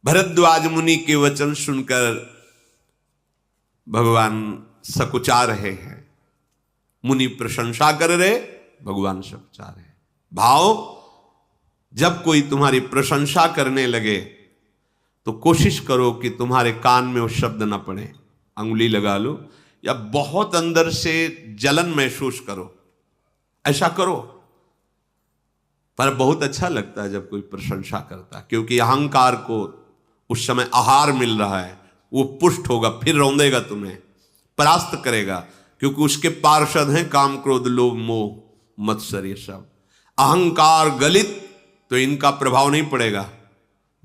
भरद्वाज मुनि के वचन सुनकर भगवान सकुचा रहे हैं। मुनि प्रशंसा कर रहे, भगवान सकुचा रहे। भाव, जब कोई तुम्हारी प्रशंसा करने लगे तो कोशिश करो कि तुम्हारे कान में वो शब्द ना पड़े। अंगुली लगा लो या बहुत अंदर से जलन महसूस करो, ऐसा करो। पर बहुत अच्छा लगता है जब कोई प्रशंसा करता, क्योंकि अहंकार को उस समय आहार मिल रहा है। वो पुष्ट होगा, फिर रौंदेगा, तुम्हें परास्त करेगा, क्योंकि उसके पार्षद हैं काम, क्रोध, लोभ, मोह, मत्सर। ये सब अहंकार गलित तो इनका प्रभाव नहीं पड़ेगा।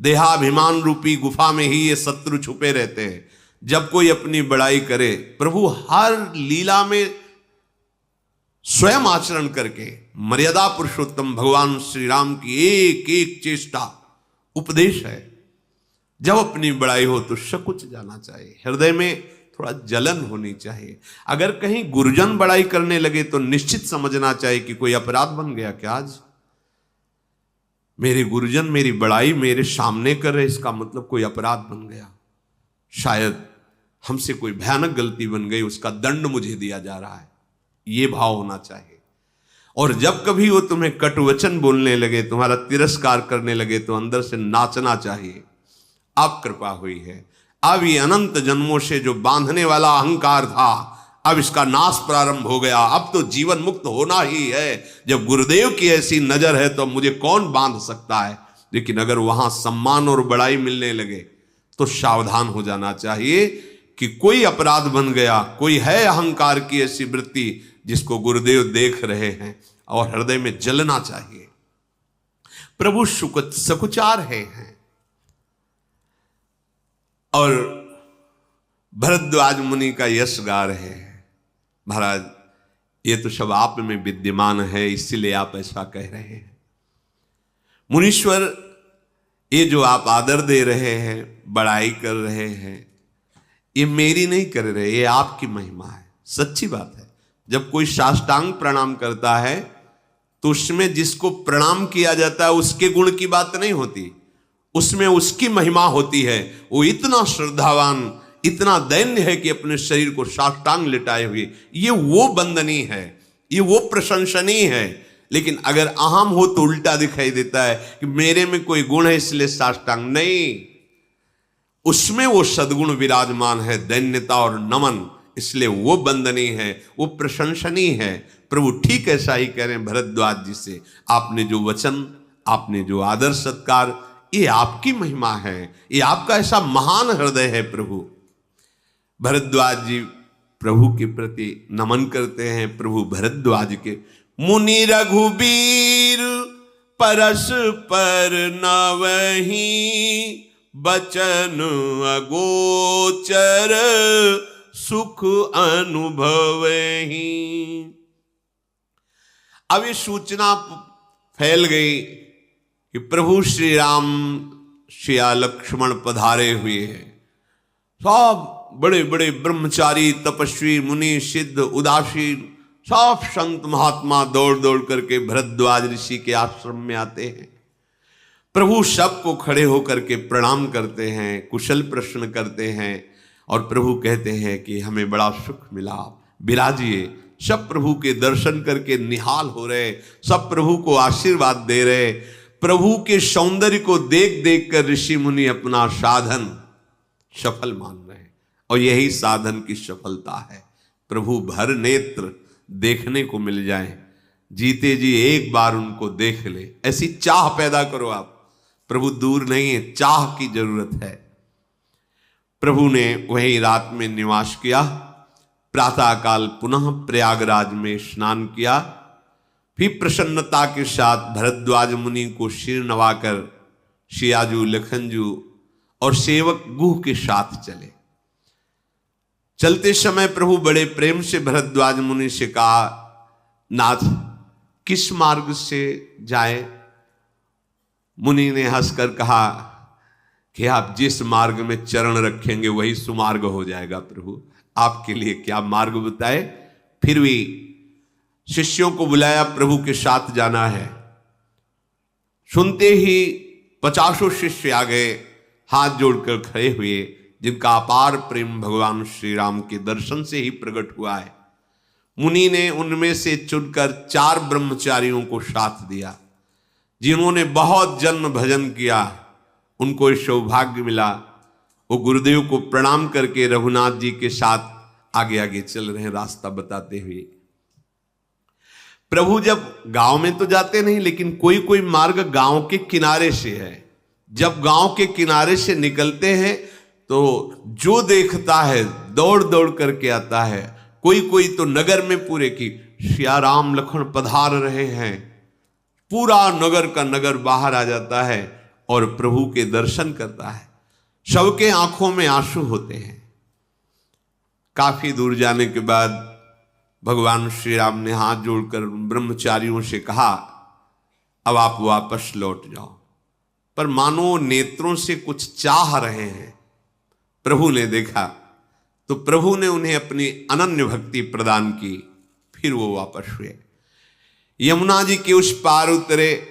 देहाभिमान रूपी गुफा में ही ये शत्रु छुपे रहते हैं। जब कोई अपनी बड़ाई करे, प्रभु हर लीला में स्वयं आचरण करके मर्यादा पुरुषोत्तम भगवान श्री राम की एक एक चेष्टा उपदेश है। जब अपनी बड़ाई हो तो सकुच जाना चाहिए, हृदय में थोड़ा जलन होनी चाहिए। अगर कहीं गुरुजन बड़ाई करने लगे तो निश्चित समझना चाहिए कि कोई अपराध बन गया क्या। आज मेरे गुरुजन मेरी बड़ाई मेरे सामने कर रहे, इसका मतलब कोई अपराध बन गया। शायद हमसे कोई भयानक गलती बन गई, उसका दंड मुझे दिया जा रहा है। ये भाव होना चाहिए। और जब कभी वो तुम्हें कटुवचन बोलने लगे, तुम्हारा तिरस्कार करने लगे, तो अंदर से नाचना चाहिए, अब कृपा हुई है। अब ये अनंत जन्मों से जो बांधने वाला अहंकार था, अब इसका नाश प्रारंभ हो गया। अब तो जीवन मुक्त होना ही है। जब गुरुदेव की ऐसी नजर है तो मुझे कौन बांध सकता है। लेकिन अगर वहां सम्मान और बड़ाई मिलने लगे तो सावधान हो जाना चाहिए कि कोई अपराध बन गया, कोई है अहंकार की ऐसी वृत्ति जिसको गुरुदेव देख रहे हैं, और हृदय में जलना चाहिए। प्रभु सकुचा रहे हैं और भरद्वाज मुनि का यश गा रहे हैं। महाराज, ये तो सब आप में विद्यमान है, इसीलिए आप ऐसा कह रहे हैं। मुनीश्वर, ये जो आप आदर दे रहे हैं, बड़ाई कर रहे हैं, ये मेरी नहीं कर रहे, ये आपकी महिमा है। सच्ची बात है। जब कोई साष्टांग प्रणाम करता है तो उसमें जिसको प्रणाम किया जाता है उसके गुण की बात नहीं होती, उसमें उसकी महिमा होती है। वो इतना श्रद्धावान, इतना दैन्य है कि अपने शरीर को साष्टांग लिटाए हुए, ये वो वंदनीय है, ये वो प्रशंसनीय है। लेकिन अगर अहम हो तो उल्टा दिखाई देता है कि मेरे में कोई गुण है इसलिए साष्टांग। नहीं, उसमें वो सद्गुण विराजमान है, दैन्यता और नमन, इसलिए वो वंदनीय है, वो प्रशंसनीय है। प्रभु ठीक ऐसा ही कह रहे हैं भरद्वाज जी से। आपने जो वचन, आपने जो आदर सत्कार, ये आपकी महिमा है, ये आपका ऐसा महान हृदय है। प्रभु भरद्वाज जी प्रभु के प्रति नमन करते हैं। प्रभु भरद्वाज के मुनि रघुबीर परस्पर नवहि, बचन अगोचर सुख अनुभवहि। अब ये सूचना फैल गई कि प्रभु श्री राम श्रिया लक्ष्मण पधारे हुए हैं। सब बड़े बड़े ब्रह्मचारी, तपस्वी, मुनि, सिद्ध, उदासीन, सब संत महात्मा दौड़ दौड़ करके भरद्वाज ऋषि के आश्रम में आते हैं। प्रभु सबको खड़े होकर के प्रणाम करते हैं, कुशल प्रश्न करते हैं, और प्रभु कहते हैं कि हमें बड़ा सुख मिला, विराजिए। सब प्रभु के दर्शन करके निहाल हो रहे, सब प्रभु को आशीर्वाद दे रहे। प्रभु के सौंदर्य को देख देख कर ऋषि मुनि अपना साधन सफल मान रहे हैं, और यही साधन की सफलता है। प्रभु भर नेत्र देखने को मिल जाए, जीते जी एक बार उनको देख ले, ऐसी चाह पैदा करो आप। प्रभु दूर नहीं है, चाह की जरूरत है। प्रभु ने वही रात में निवास किया। प्रातःकाल पुनः प्रयागराज में स्नान किया। फिर प्रसन्नता के साथ भरद्वाज मुनि को सिर नवाकर सियाजू, लखनजू और सेवक गुह के साथ चले। चलते समय प्रभु बड़े प्रेम से भरद्वाज मुनि से कहा, नाथ किस मार्ग से जाए। मुनि ने हंसकर कहा कि आप जिस मार्ग में चरण रखेंगे वही सुमार्ग हो जाएगा। प्रभु आपके लिए क्या मार्ग बताए। फिर भी शिष्यों को बुलाया, प्रभु के साथ जाना है। सुनते ही 50 शिष्य आ गए, हाथ जोड़कर खड़े हुए, जिनका अपार प्रेम भगवान श्री राम के दर्शन से ही प्रकट हुआ है। मुनि ने उनमें से चुनकर 4 ब्रह्मचारियों को साथ दिया, जिन्होंने बहुत जन्म भजन किया। उनको ये सौभाग्य मिला, वो गुरुदेव को प्रणाम करके रघुनाथ जी के साथ आगे आगे चल रहे हैं रास्ता बताते हुए। प्रभु जब गांव में तो जाते नहीं, लेकिन कोई कोई मार्ग गांव के किनारे से है। जब गांव के किनारे से निकलते हैं तो जो देखता है दौड़ दौड़ करके आता है। कोई कोई तो नगर में पूरे की सिया राम लखन पधार रहे हैं, पूरा नगर का नगर बाहर आ जाता है और प्रभु के दर्शन करता है। सबके आंखों में आंसू होते हैं। काफी दूर जाने के बाद भगवान श्री राम ने हाथ जोड़कर ब्रह्मचारियों से कहा, अब आप वापस लौट जाओ। पर मानो नेत्रों से कुछ चाह रहे हैं। प्रभु ने देखा तो प्रभु ने उन्हें अपनी अनन्य भक्ति प्रदान की। फिर वो वापस हुए, यमुना जी के उस पार उतरे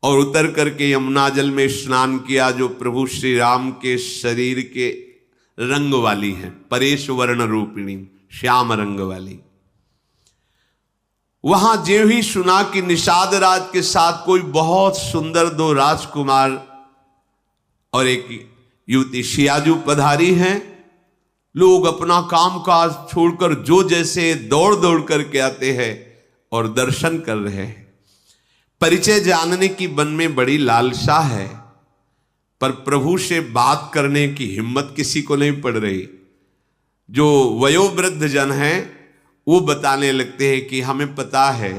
और उतर करके यमुना जल में स्नान किया, जो प्रभु श्री राम के शरीर के रंग वाली है, परेश वर्ण रूपिणी, श्याम रंग वाली। वहां जो ही सुना कि निषाद राज के साथ कोई बहुत सुंदर 2 राजकुमार और एक युवती सियाजू पधारी हैं, लोग अपना काम काज छोड़कर जो जैसे दौड़ दौड़ करके आते हैं और दर्शन कर रहे हैं। परिचय जानने की मन में बड़ी लालसा है, पर प्रभु से बात करने की हिम्मत किसी को नहीं पड़ रही। जो वयोवृद्ध जन हैं वो बताने लगते हैं कि हमें पता है,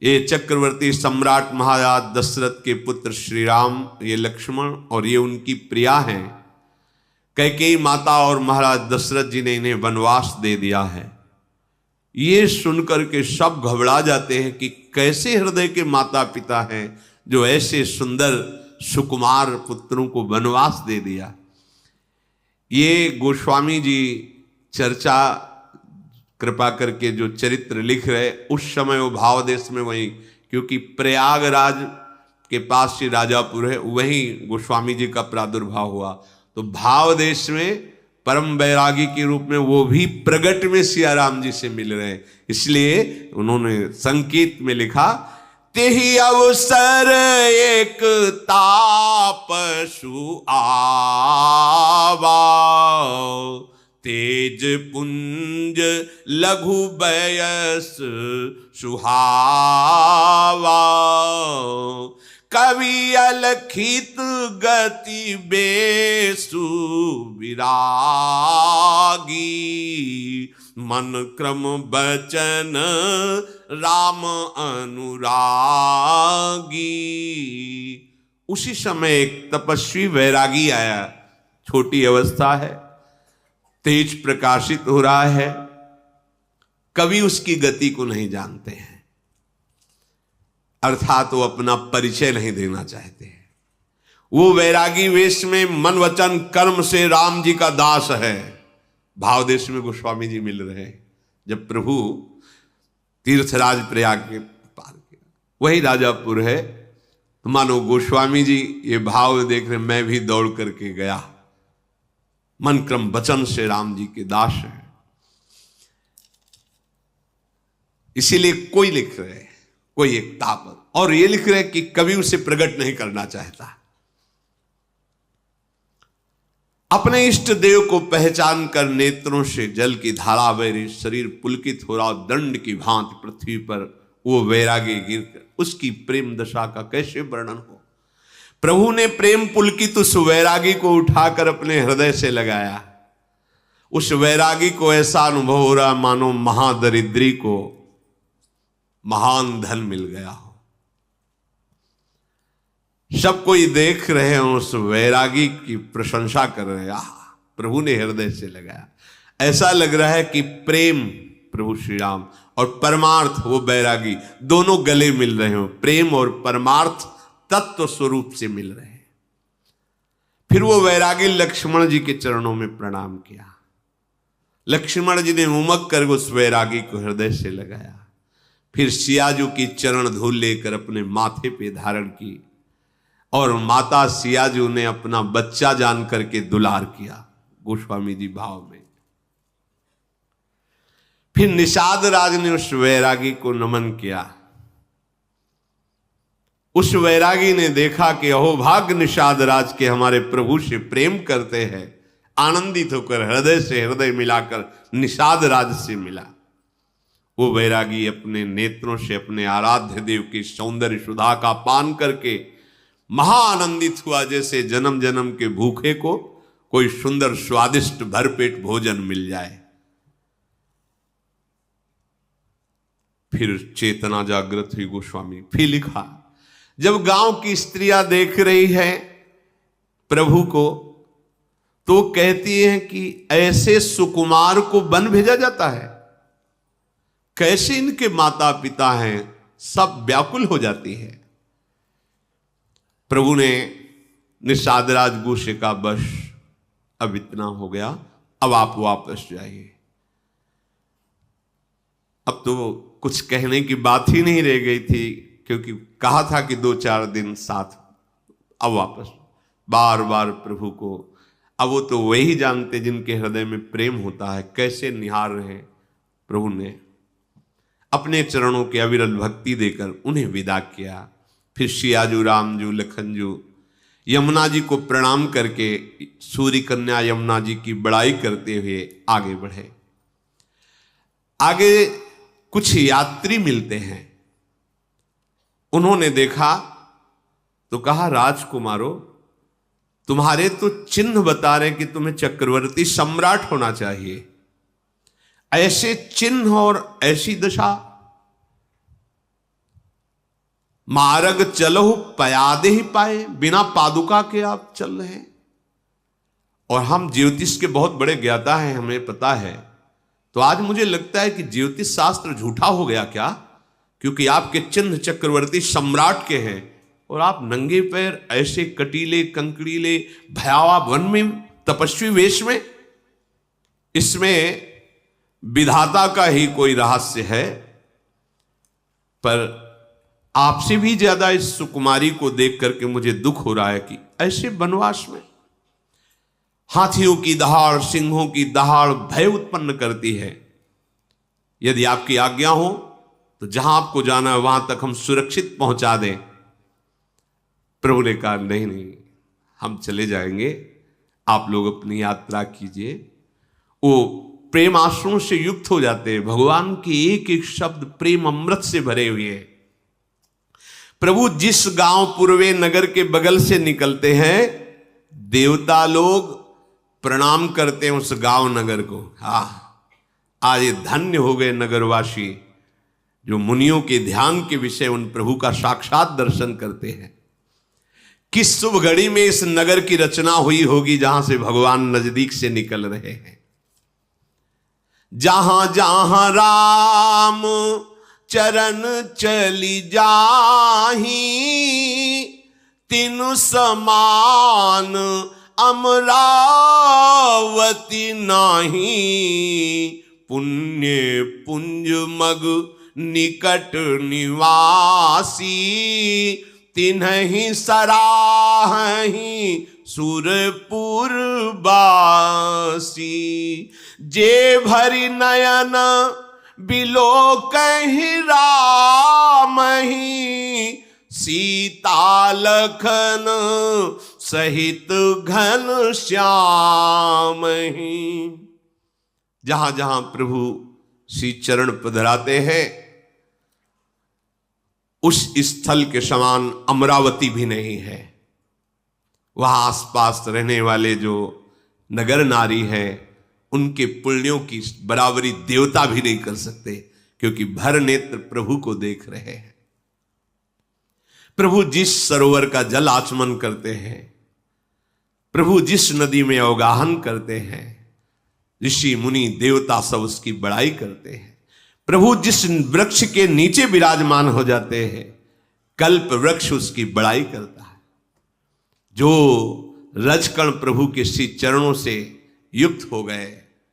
ये चक्रवर्ती सम्राट महाराज दशरथ के पुत्र श्री राम, ये लक्ष्मण और ये उनकी प्रिया हैं। कैकेयी माता और महाराज दशरथ जी ने इन्हें वनवास दे दिया है। ये सुनकर के सब घबरा जाते हैं कि कैसे हृदय के माता पिता हैं जो ऐसे सुंदर सुकुमार पुत्रों को वनवास दे दिया। ये गोस्वामी जी चर्चा कृपा करके जो चरित्र लिख रहे, उस समय वो भाव देश में वहीं, क्योंकि प्रयागराज के पास से राजापुर है, वहीं गोस्वामी जी का प्रादुर्भाव हुआ। तो भाव देश में परम बैरागी के रूप में वो भी प्रगट में सिया राम जी से मिल रहे हैं। इसलिए उन्होंने संकेत में लिखा, तेहि अवसर एक तापसु आवा, तेज पुंज लघु बयस सुहावा, कवि अलखित गति बेसु विरागी, मन क्रम बचन राम अनुरागी। उसी समय एक तपस्वी वैरागी आया, छोटी अवस्था है, तेज प्रकाशित हो रहा है, कवि उसकी गति को नहीं जानते हैं, अर्थात वो अपना परिचय नहीं देना चाहते हैं। वो वैरागी वेश में मन वचन कर्म से राम जी का दास है। भाव देश में गोस्वामी जी मिल रहे हैं। जब प्रभु तीर्थराज प्रयाग के पार किया, वही राजापुर है, तो मानो गोस्वामी जी ये भाव देख रहे, मैं भी दौड़ करके गया, मन क्रम वचन से राम जी के दास हैं। इसीलिए कोई लिख रहे, कोई एक ताप, और ये लिख रहे कि कभी उसे प्रकट नहीं करना चाहता। अपने इष्ट देव को पहचान कर नेत्रों से जल की धारा बह रही, शरीर पुलकित हो रहा, दंड की भांति पृथ्वी पर वो वैरागी गिरकर, उसकी प्रेम दशा का कैसे वर्णन हो। प्रभु ने प्रेम पुलकित उस वैरागी को उठाकर अपने हृदय से लगाया। उस वैरागी को ऐसा अनुभव हो रहा मानो महादरिद्री को महान धन मिल गया हो। सब कोई देख रहे हैं, उस वैरागी की प्रशंसा कर रहे हैं, प्रभु ने हृदय से लगाया। ऐसा लग रहा है कि प्रेम प्रभु श्री राम और परमार्थ वो वैरागी दोनों गले मिल रहे हो, प्रेम और परमार्थ तत्व स्वरूप से मिल रहे हैं। फिर वो वैरागी लक्ष्मण जी के चरणों में प्रणाम किया। लक्ष्मण जी ने उमक कर उस वैरागी को हृदय से लगाया। फिर सियाजू की चरण धूल लेकर अपने माथे पे धारण की और माता सियाजू ने अपना बच्चा जान करके दुलार किया गोस्वामी जी भाव में। फिर निषाद राज ने उस वैरागी को नमन किया। उस वैरागी ने देखा कि अहोभाग्य निषाद राज के हमारे प्रभु से प्रेम करते हैं। आनंदित होकर हृदय से हृदय मिलाकर निषाद राज से मिला। वो वैरागी अपने नेत्रों से अपने आराध्य देव की सौंदर्य सुधा का पान करके महाआनंदित हुआ, जैसे जन्म जन्म के भूखे को कोई सुंदर स्वादिष्ट भरपेट भोजन मिल जाए। फिर चेतना जागृत हुई गोस्वामी। फिर लिखा, जब गांव की स्त्रियां देख रही है प्रभु को तो कहती हैं कि ऐसे सुकुमार को वन भेजा जाता है, कैसे इनके माता पिता हैं, सब व्याकुल हो जाती है। प्रभु ने निषादराज गुस्से का बस अब इतना हो गया, अब आप वापस जाइए। अब तो कुछ कहने की बात ही नहीं रह गई थी, क्योंकि कहा था कि 2-4 दिन साथ। अब वापस बार बार प्रभु को, अब वो तो वही जानते जिनके हृदय में प्रेम होता है, कैसे निहार रहे। प्रभु ने अपने चरणों की अविरल भक्ति देकर उन्हें विदा किया। फिर सियाजू, रामजू, लखनजू यमुना जी को प्रणाम करके सूर्य कन्या यमुना जी की बड़ाई करते हुए आगे बढ़े। आगे कुछ यात्री मिलते हैं। उन्होंने देखा तो कहा, राजकुमारों, तुम्हारे तो चिन्ह बता रहे कि तुम्हें चक्रवर्ती सम्राट होना चाहिए। ऐसे चिन्ह और ऐसी दशा, मार्ग चलो पयादे ही पाए, बिना पादुका के आप चल रहे हैं। और हम ज्योतिष के बहुत बड़े ज्ञाता हैं, हमें पता है। तो आज मुझे लगता है कि ज्योतिष शास्त्र झूठा हो गया क्या, क्योंकि आपके चिन्ह चक्रवर्ती सम्राट के हैं और आप नंगे पैर ऐसे कटीले कंकड़ीले भयावह वन में तपस्वी वेश में। इसमें विधाता का ही कोई रहस्य है। पर आपसे भी ज्यादा इस सुकुमारी को देख करके मुझे दुख हो रहा है कि ऐसे वनवास में हाथियों की दहाड़, सिंहों की दहाड़ भय उत्पन्न करती है। यदि आपकी आज्ञा हो तो जहां आपको जाना है वहां तक हम सुरक्षित पहुंचा दें। प्रभु ने कहा, नहीं नहीं, हम चले जाएंगे, आप लोग अपनी यात्रा कीजिए। वो प्रेम आंसुओं से युक्त हो जाते हैं। भगवान के एक एक शब्द प्रेम अमृत से भरे हुए हैं। प्रभु जिस गांव पूर्वे नगर के बगल से निकलते हैं, देवता लोग प्रणाम करते हैं उस गांव नगर को। आज ये धन्य हो गए नगरवासी जो मुनियों के ध्यान के विषय उन प्रभु का साक्षात दर्शन करते हैं। किस शुभ घड़ी में इस नगर की रचना हुई होगी जहां से भगवान नजदीक से निकल रहे हैं। जहां जहां राम चरण चली जाही, तिन समान अमरावती नाही। पुण्य पुंज मग निकट निवासी, तिन्हि सराहि सुरपुर बासी। जे भरि नयन बिलोकहि रामहि, सीता लखन सहित घन श्यामहि। जहां जहां प्रभु श्री चरण पधराते हैं, उस स्थल के समान अमरावती भी नहीं है। वहां आसपास रहने वाले जो नगर नारी हैं, उनके पुण्यों की बराबरी देवता भी नहीं कर सकते, क्योंकि भर नेत्र प्रभु को देख रहे हैं। प्रभु जिस सरोवर का जल आचमन करते हैं, प्रभु जिस नदी में अवगाहन करते हैं, ऋषि मुनि देवता सब उसकी बड़ाई करते हैं। प्रभु जिस वृक्ष के नीचे विराजमान हो जाते हैं, कल्प वृक्ष उसकी बड़ाई करता है। जो रजकण प्रभु के श्री चरणों से युक्त हो गए,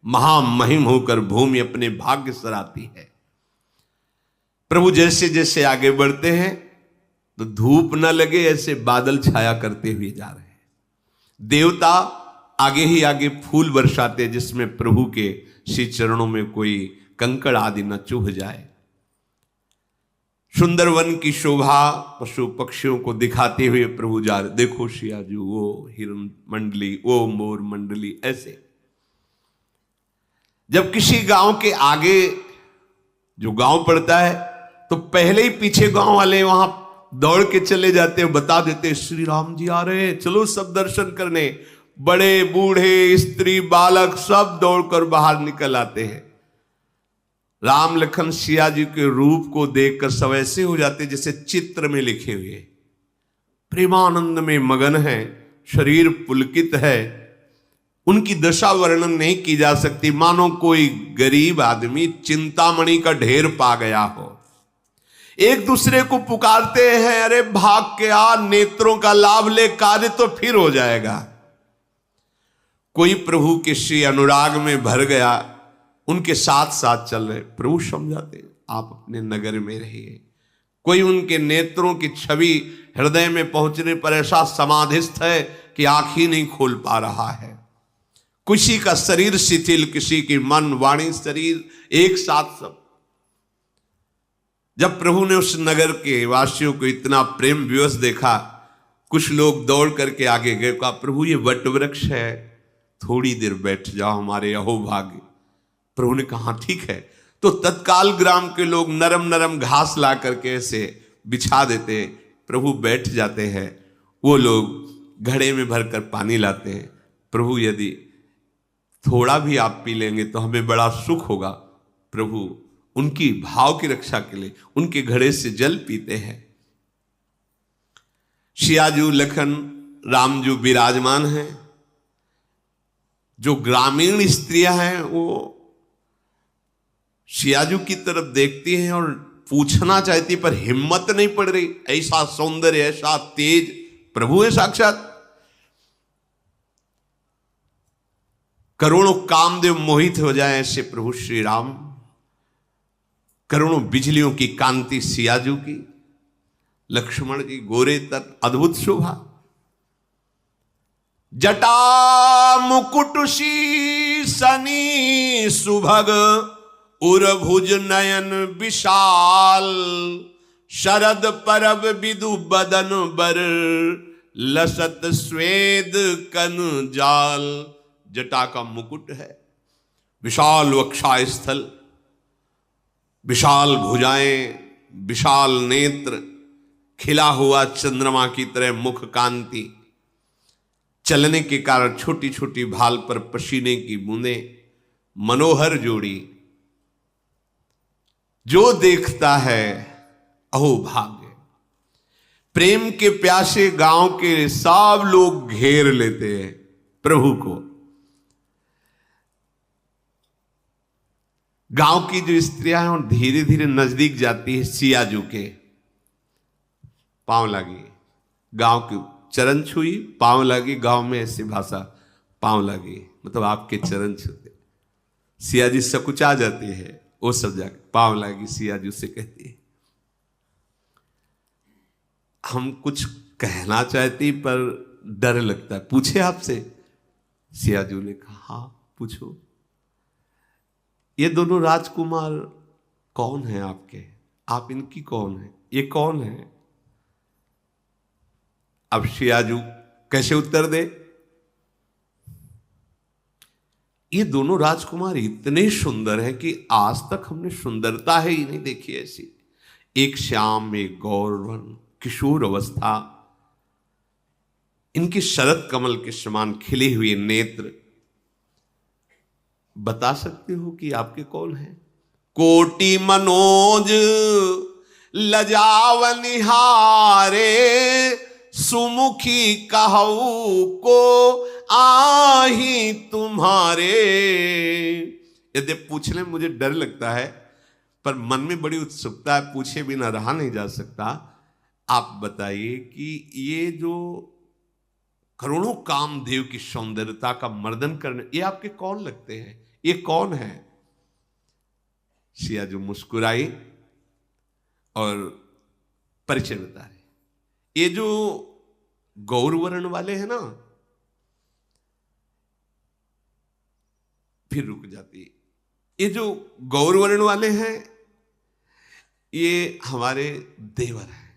महामहिम होकर भूमि अपने भाग्य सराती है। प्रभु जैसे जैसे आगे बढ़ते हैं, तो धूप न लगे ऐसे बादल छाया करते हुए जा रहे हैं। देवता आगे ही आगे फूल बरसाते जिसमें प्रभु के श्री चरणों में कोई कंकड़ आदि न चुभ जाए। सुंदर वन की शोभा पशु पक्षियों को दिखाते हुए प्रभु जा रहे। देखो सियाजू, वो हिरण मंडली, वो मोर मंडली। ऐसे जब किसी गांव के आगे जो गांव पड़ता है तो पहले ही पीछे गांव वाले वहां दौड़ के चले जाते हैं, बता देते श्री राम जी आ रहे हैं, चलो सब दर्शन करने। बड़े बूढ़े स्त्री बालक सब दौड़कर बाहर निकल आते हैं। राम लखन सिया जी के रूप को देखकर सब ऐसे हो जाते जैसे चित्र में लिखे हुए, प्रेमानंद में मगन है, शरीर पुलकित है। उनकी दशा वर्णन नहीं की जा सकती, मानो कोई गरीब आदमी चिंतामणि का ढेर पा गया हो। एक दूसरे को पुकारते हैं, अरे भाग के आ, नेत्रों का लाभ ले, कार्य तो फिर हो जाएगा। कोई प्रभु के श्री अनुराग में भर गया, उनके साथ साथ चल रहे, प्रभु समझाते आप अपने नगर में रहिए। कोई उनके नेत्रों की छवि हृदय में पहुंचने पर ऐसा समाधिस्थ है कि आंख ही नहीं खोल पा रहा है। किसी का शरीर शिथिल, किसी की मन वाणी शरीर एक साथ सब। जब प्रभु ने उस नगर के वासियों को इतना प्रेम विवश देखा, कुछ लोग दौड़ करके आगे गए, कहा प्रभु ये वट वृक्ष है, थोड़ी देर बैठ जाओ, हमारे अहोभाग्य। प्रभु ने कहा ठीक है। तो तत्काल ग्राम के लोग नरम नरम घास ला करके ऐसे बिछा देते, प्रभु बैठ जाते हैं। वो लोग घड़े में भरकर पानी लाते हैं। प्रभु यदि थोड़ा भी आप पी लेंगे तो हमें बड़ा सुख होगा। प्रभु उनकी भाव की रक्षा के लिए उनके घड़े से जल पीते हैं। सियाजू लखन रामजू विराजमान हैं। जो ग्रामीण स्त्रियां हैं वो सियाजू की तरफ देखती हैं और पूछना चाहती, पर हिम्मत नहीं पड़ रही। ऐसा सौंदर्य, ऐसा तेज प्रभु है साक्षात। करोड़ों कामदेव मोहित हो जाए ऐसे प्रभु श्री राम। करोड़ों बिजलियों की कांति सियाजू की, लक्ष्मण जी गोरे तक अद्भुत शोभा। जटा मुकुट शीसनी सुभग, उरभुज नयन विशाल। शरद परब विदु बदन बर, लसत स्वेद कन जाल। जटा का मुकुट है, विशाल वक्षा स्थल, विशाल भुजाएं, विशाल नेत्र, खिला हुआ चंद्रमा की तरह मुख कांति। चलने के कारण छोटी छोटी भाल पर पसीने की बूंदें, मनोहर जोड़ी। जो देखता है अहो भाग्य। प्रेम के प्यासे गांव के सब लोग घेर लेते हैं प्रभु को। गांव की जो स्त्रियां हैं वो धीरे धीरे नजदीक जाती है सियाजू के। पांव लगी, गांव की चरण छुई, पांव लगी। गांव में ऐसी भाषा, पांव लगी मतलब आपके चरण छूते। सियाजी सकुचा जाती है, वो सब जाके पांव लगी सियाजू से कहती है। हम कुछ कहना चाहती पर डर लगता है, पूछे आपसे? सियाजू ने कहा हाँ पूछो। ये दोनों राजकुमार कौन हैं आपके? आप इनकी कौन है? ये कौन है? अब सियाजू कैसे उत्तर दे? ये दोनों राजकुमार इतने सुंदर हैं कि आज तक हमने सुंदरता ही नहीं देखी ऐसी। एक श्याम, एक गौरवन, किशोर अवस्था, इनके शरद कमल के समान खिले हुए नेत्र। बता सकते हो कि आपके कौन है? कोटि मनोज लजावनिहारे, सुमुखी कहू को आही तुम्हारे। यदि पूछने में मुझे डर लगता है पर मन में बड़ी उत्सुकता है, पूछे बिना रहा नहीं जा सकता। आप बताइए कि ये जो करोड़ों कामदेव की सौंदर्यता का मर्दन करने, ये आपके कौन लगते हैं? ये कौन है? सियाजू मुस्कुराई और परिचय बता रहे। ये जो गौर वर्ण वाले हैं ना, फिर रुक जाती है। ये जो गौर वर्ण वाले हैं ये हमारे देवर हैं,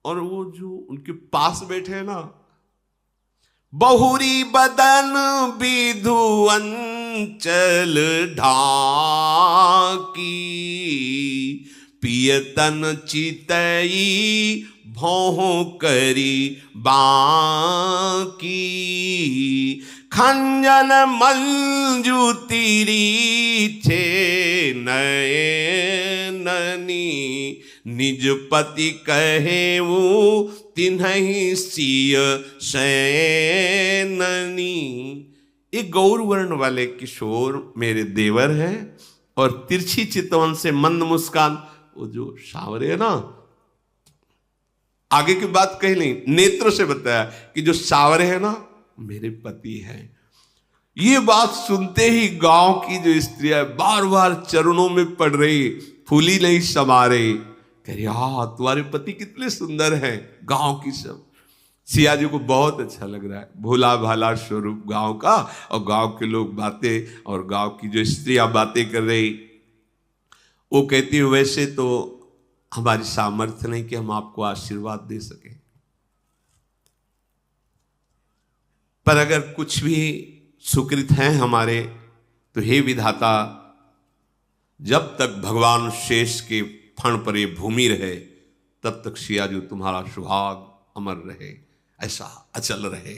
और वो जो उनके पास बैठे हैं ना, बहुरी बदन विधु अंचल ढाकी, पियतन चितई भौह करी बाकी, खंजन मंजू तीरी छे नयननी, निज पति कहे वो तिन्हि सिय शयननी। ये गौर वर्ण वाले किशोर मेरे देवर हैं, और तिरछी चितवन से मंद मुस्कान, वो जो सावरे है ना, आगे की बात कही नहीं, नेत्र से बताया कि जो सावरे है ना मेरे पति हैं। ये बात सुनते ही गांव की जो स्त्रियां बार बार चरणों में पड़ रही, फूली नहीं समा रही, कह रही हाँ तुम्हारे पति कितने सुंदर हैं। गांव की सब सिया जी को बहुत अच्छा लग रहा है, भोला भाला स्वरूप गांव का, और गांव के लोग बातें, और गांव की जो स्त्रियां बातें कर रही, वो कहती है वैसे तो हमारी सामर्थ्य नहीं कि हम आपको आशीर्वाद दे सकें, पर अगर कुछ भी सुकृत हैं हमारे तो हे विधाता, जब तक भगवान शेष के फण पर ये भूमि रहे तब तक सियाजू तुम्हारा सुहाग अमर रहे, ऐसा अचल रहे,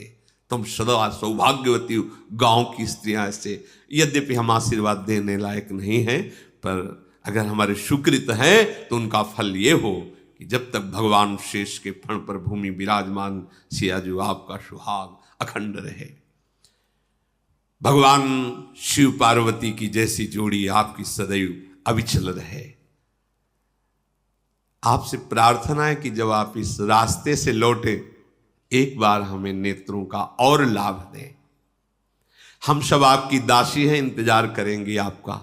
तुम सदा सौभाग्यवती हो। गांव की स्त्रियां ऐसे, यद्यपि हम आशीर्वाद देने लायक नहीं हैं, पर अगर हमारे सुकृत हैं तो उनका फल ये हो कि जब तक भगवान शेष के फण पर भूमि विराजमान, सियाजू आपका सुहाग अखंड रहे। भगवान शिव पार्वती की जैसी जोड़ी आपकी सदैव अविचल रहे। आपसे प्रार्थना है कि जब आप इस रास्ते से लौटे, एक बार हमें नेत्रों का और लाभ दें। हम सब आपकी दासी हैं, इंतजार करेंगे आपका।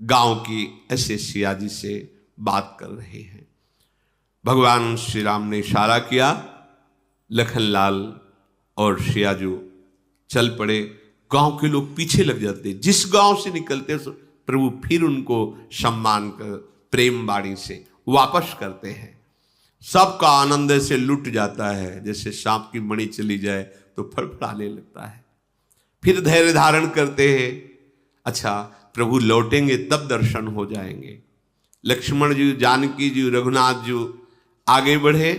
गांव की ऐसे सियाजी से बात कर रहे हैं। भगवान श्री राम ने इशारा किया, लखनलाल और सियाजू चल पड़े। गांव के लोग पीछे लग जाते, जिस गांव से निकलते प्रभु फिर उनको सम्मान कर प्रेम बाणी से वापस करते हैं। सबका आनंद से लुट जाता है, जैसे सांप की मणि चली जाए तो फड़फड़ाने लगता है। फिर धैर्य धारण करते हैं, अच्छा प्रभु लौटेंगे तब दर्शन हो जाएंगे। लक्ष्मण जी, जानकी जी, रघुनाथ जी आगे बढ़े,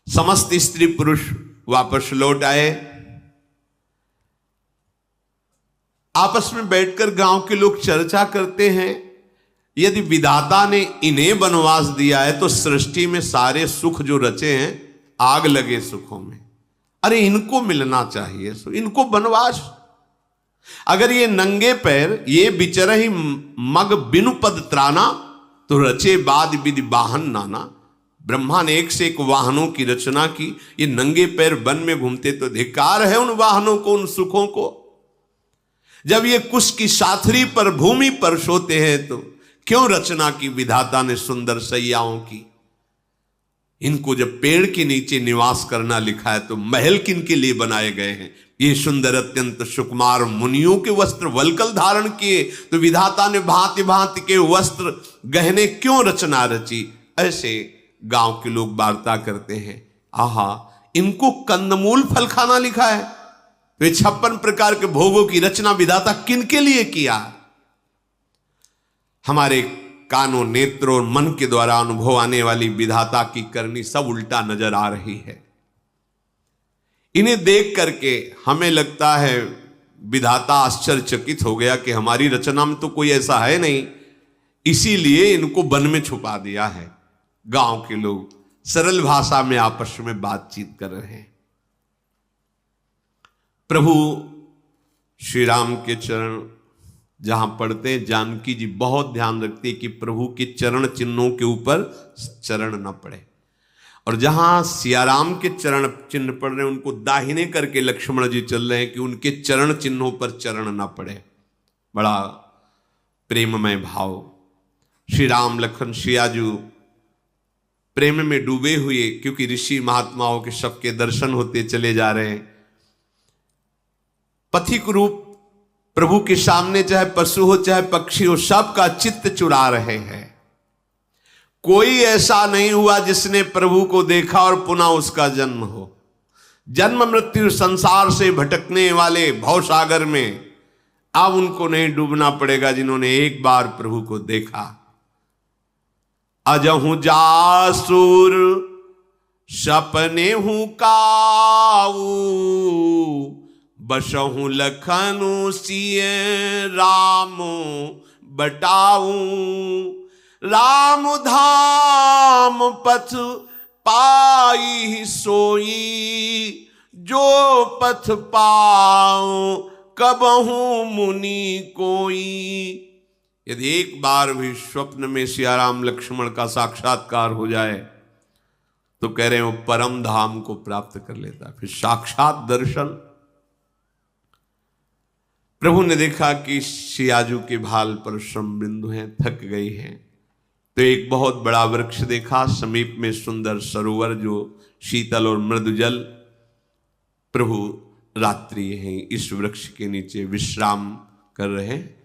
समस्त स्त्री पुरुष वापस लौट आए। आपस में बैठकर गांव के लोग चर्चा करते हैं, यदि विधाता ने इन्हें वनवास दिया है तो सृष्टि में सारे सुख जो रचे हैं आग लगे सुखों में, अरे इनको मिलना चाहिए, सो इनको वनवास। अगर ये नंगे पैर ये बिचरहि मग बिनु पद त्राना, तो रचे बाद विधि वाहन नाना। ब्रह्मा ने एक से एक वाहनों की रचना की, ये नंगे पैर वन में घूमते तो धिक्कार है उन वाहनों को, उन सुखों को। जब ये कुश की साथरी पर भूमि पर सोते हैं तो क्यों रचना की विधाता ने सुंदर सैयाओं की। इनको जब पेड़ के नीचे निवास करना लिखा है तो महल किन के लिए बनाए गए हैं। ये सुंदर अत्यंत सुकुमार मुनियों के वस्त्र वल्कल धारण किए तो विधाता ने भांति भांति के वस्त्र गहने क्यों रचना रची। ऐसे गांव के लोग वार्ता करते हैं, आहा इनको कंदमूल फल खाना लिखा है, वे 56 प्रकार के भोगों की रचना विधाता किन के लिए किया। हमारे कानों, नेत्रों और मन के द्वारा अनुभव आने वाली विधाता की करनी सब उल्टा नजर आ रही है। इन्हें देख करके हमें लगता है विधाता आश्चर्यचकित हो गया कि हमारी रचना में तो कोई ऐसा है नहीं, इसीलिए इनको वन में छुपा दिया है। गांव के लोग सरल भाषा में आपस में बातचीत कर रहे हैं। प्रभु श्री राम के चरण जहां पढ़ते हैं, जानकी जी बहुत ध्यान रखती है कि प्रभु के चरण चिन्हों के ऊपर चरण न पड़े, और जहां सियाराम के चरण चिन्ह पड़ रहे हैं उनको दाहिने करके लक्ष्मण जी चल रहे हैं कि उनके चरण चिन्हों पर चरण न पड़े। बड़ा प्रेममय भाव। श्री राम लखन सियाजू प्रेम में डूबे हुए, क्योंकि ऋषि महात्माओं के सबके दर्शन होते चले जा रहे हैं। पथिक रूप प्रभु के सामने चाहे पशु हो चाहे पक्षी हो, सबका चित्त चुरा रहे हैं। कोई ऐसा नहीं हुआ जिसने प्रभु को देखा और पुनः उसका जन्म हो। जन्म मृत्यु संसार से भटकने वाले भवसागर में अब उनको नहीं डूबना पड़ेगा, जिन्होंने एक बार प्रभु को देखा। अजहू जासुर सपने हूं काऊ, बसहु लखनु सिय रामो बटाऊ। राम धाम पथ पाई सोई, जो पथ पाऊं कबहू मुनि कोई। यदि एक बार भी स्वप्न में सियाराम लक्ष्मण का साक्षात्कार हो जाए तो कह रहे हो परम धाम को प्राप्त कर लेता। फिर साक्षात दर्शन। प्रभु ने देखा कि सियाजू के भाल पर श्रम बिंदु हैं, थक गई हैं, तो एक बहुत बड़ा वृक्ष देखा, समीप में सुंदर सरोवर जो शीतल और मृदु जल। प्रभु रात्रि यहीं इस वृक्ष के नीचे विश्राम कर रहे हैं।